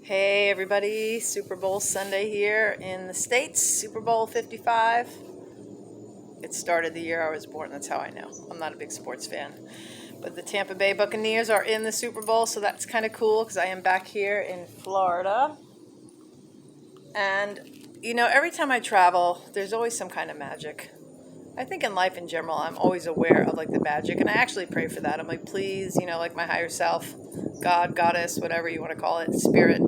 Hey everybody, Super Bowl Sunday here in the States, Super Bowl 55. It started the year I was born, that's how I know. I'm not a big sports fan. But the Tampa Bay Buccaneers are in the Super Bowl, so that's kind of cool because I am back here in Florida. And, every time I travel, there's always some kind of magic. I think in life in general, I'm always aware of the magic, and I actually pray for that. I'm like, please, my higher self, God, goddess, whatever you want to call it, spirit,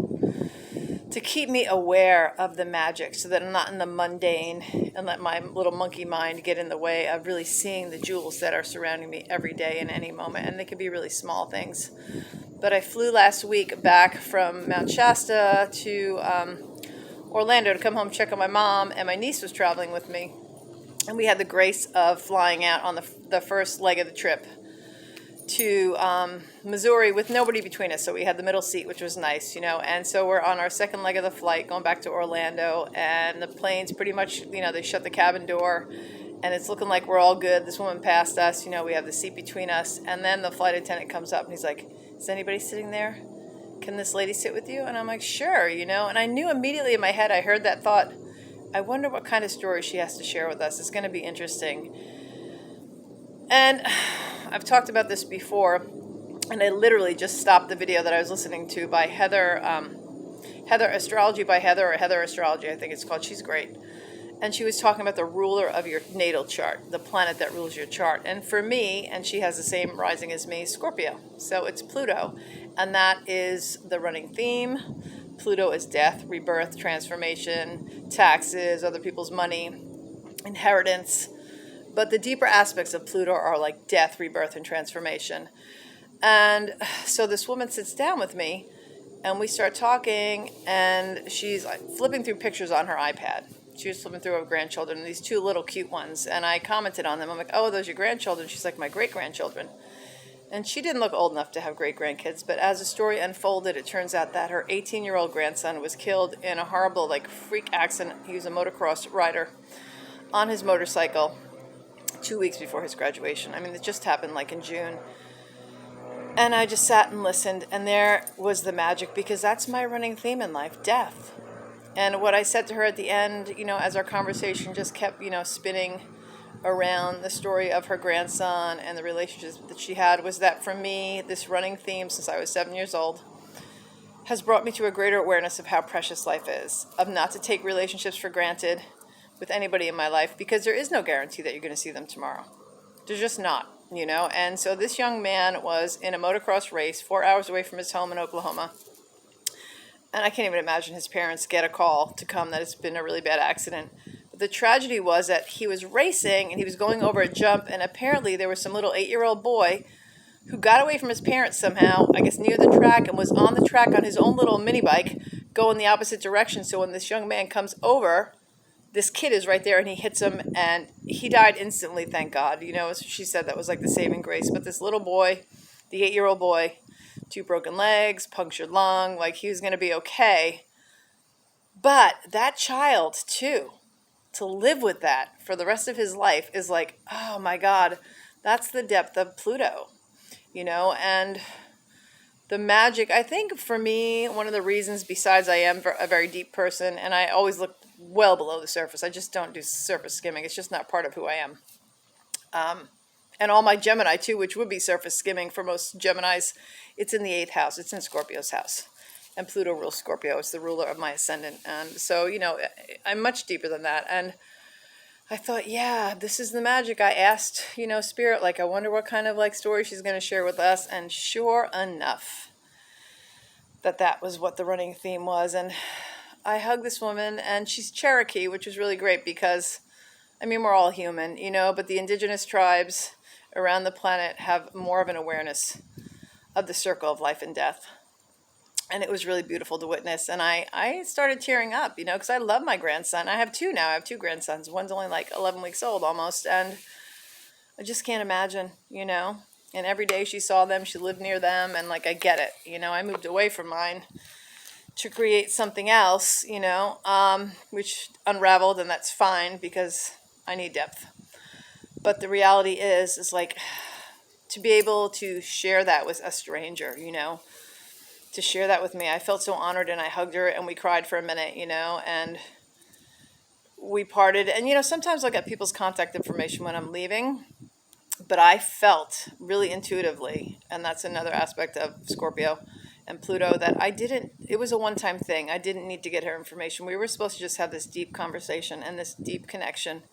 to keep me aware of the magic so that I'm not in the mundane and let my little monkey mind get in the way of really seeing the jewels that are surrounding me every day in any moment. And they can be really small things. But I flew last week back from Mount Shasta to Orlando to come home, check on my mom, and my niece was traveling with me. And we had the grace of flying out on the first leg of the trip to Missouri with nobody between us. So we had the middle seat, which was nice, And so we're on our second leg of the flight going back to Orlando, and the plane's pretty much, they shut the cabin door and it's looking like we're all good. This woman passed us, we have the seat between us. And then the flight attendant comes up and he's like, is anybody sitting there? Can this lady sit with you? And I'm like, sure, And I knew immediately in my head, I heard that thought, I wonder what kind of story she has to share with us. It's going to be interesting. And I've talked about this before, and I literally just stopped the video that I was listening to by Heather Astrology by Heather, or Heather Astrology, I think it's called. She's great. And she was talking about the ruler of your natal chart, the planet that rules your chart. And for me, and she has the same rising as me, Scorpio. So it's Pluto, and that is the running theme. Pluto is death, rebirth, transformation, taxes, other people's money, inheritance. But the deeper aspects of Pluto are like death, rebirth, and transformation. And so this woman sits down with me, and we start talking, and she's flipping through pictures on her iPad. She was flipping through her grandchildren, and these two little cute ones. And I commented on them. I'm like, oh, those are your grandchildren? She's like, my great-grandchildren. And she didn't look old enough to have great-grandkids, but as the story unfolded, it turns out that her 18-year-old grandson was killed in a horrible, freak accident. He was a motocross rider on his motorcycle 2 weeks before his graduation. I mean, it just happened in June. And I just sat and listened, and there was the magic, because that's my running theme in life, death. And what I said to her at the end, as our conversation just kept, spinning around the story of her grandson and the relationships that she had, was that for me, this running theme since I was 7 years old has brought me to a greater awareness of how precious life is, of not to take relationships for granted with anybody in my life, because there is no guarantee that you're going to see them tomorrow. There's just not, And so this young man was in a motocross race 4 hours away from his home in Oklahoma. And I can't even imagine his parents get a call to come that it's been a really bad accident. But the tragedy was that he was racing and he was going over a jump, and apparently there was some little 8-year-old boy who got away from his parents somehow, I guess near the track, and was on the track on his own little mini bike going the opposite direction. So when this young man comes over, this kid is right there and he hits him, and he died instantly, thank God. She said that was the saving grace. But this little boy, the 8-year-old boy, 2 broken legs, punctured lung, he was going to be okay. But that child, too, to live with that for the rest of his life is oh my God, that's the depth of Pluto, and the magic. I think for me, one of the reasons, besides I am a very deep person and I always look well below the surface, I just don't do surface skimming. It's just not part of who I am. And all my Gemini, too, which would be surface skimming for most Geminis, it's in the 8th house. It's in Scorpio's house. And Pluto rules Scorpio. It's the ruler of my ascendant. And so, I'm much deeper than that. And I thought, yeah, this is the magic. I asked, Spirit, I wonder what kind of story she's going to share with us. And sure enough, that was what the running theme was. And I hugged this woman, and she's Cherokee, which was really great because, we're all human, but the indigenous tribes around the planet have more of an awareness of the circle of life and death. And it was really beautiful to witness. And I started tearing up, because I love my grandson. I have 2 now. I have 2 grandsons. One's only 11 weeks old almost. And I just can't imagine, And every day she saw them, she lived near them. And I get it. I moved away from mine to create something else, which unraveled. And that's fine because I need depth. But the reality is to be able to share that with a stranger, to share that with me. I felt so honored, and I hugged her, and we cried for a minute, and we parted. And, sometimes I'll get people's contact information when I'm leaving, but I felt really intuitively, and that's another aspect of Scorpio and Pluto, that it was a one-time thing. I didn't need to get her information. We were supposed to just have this deep conversation and this deep connection.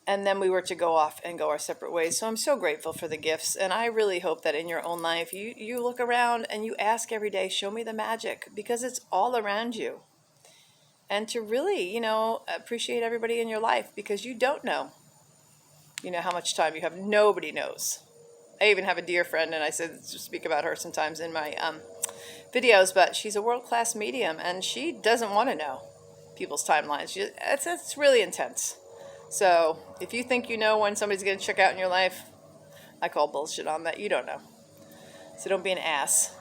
And then we were to go off and go our separate ways. So I'm so grateful for the gifts. And I really hope that in your own life, you look around and you ask every day, show me the magic, because it's all around you. And to really, appreciate everybody in your life, because you don't know, how much time you have. Nobody knows. I even have a dear friend, and I said to speak about her sometimes in my videos, but she's a world-class medium, and she doesn't want to know people's timelines. It's really intense. So if you think you know when somebody's going to check out in your life, I call bullshit on that. You don't know. So don't be an ass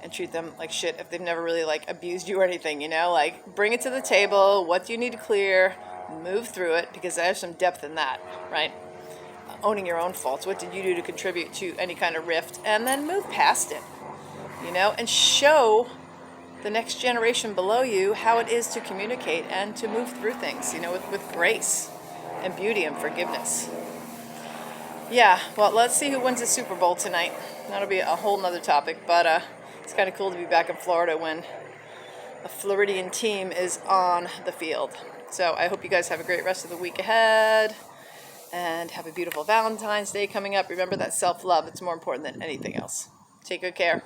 and treat them like shit if they've never really abused you or anything, bring it to the table. What do you need to clear? Move through it, because there's some depth in that, right? Owning your own faults. What did you do to contribute to any kind of rift? And then move past it, and show the next generation below you how it is to communicate and to move through things, with grace and beauty and forgiveness. Yeah, well, let's see who wins the Super Bowl tonight. That'll be a whole nother topic, but it's kind of cool to be back in Florida when a Floridian team is on the field. So I hope you guys have a great rest of the week ahead, and have a beautiful Valentine's Day coming up. Remember that self-love, it's more important than anything else. Take good care.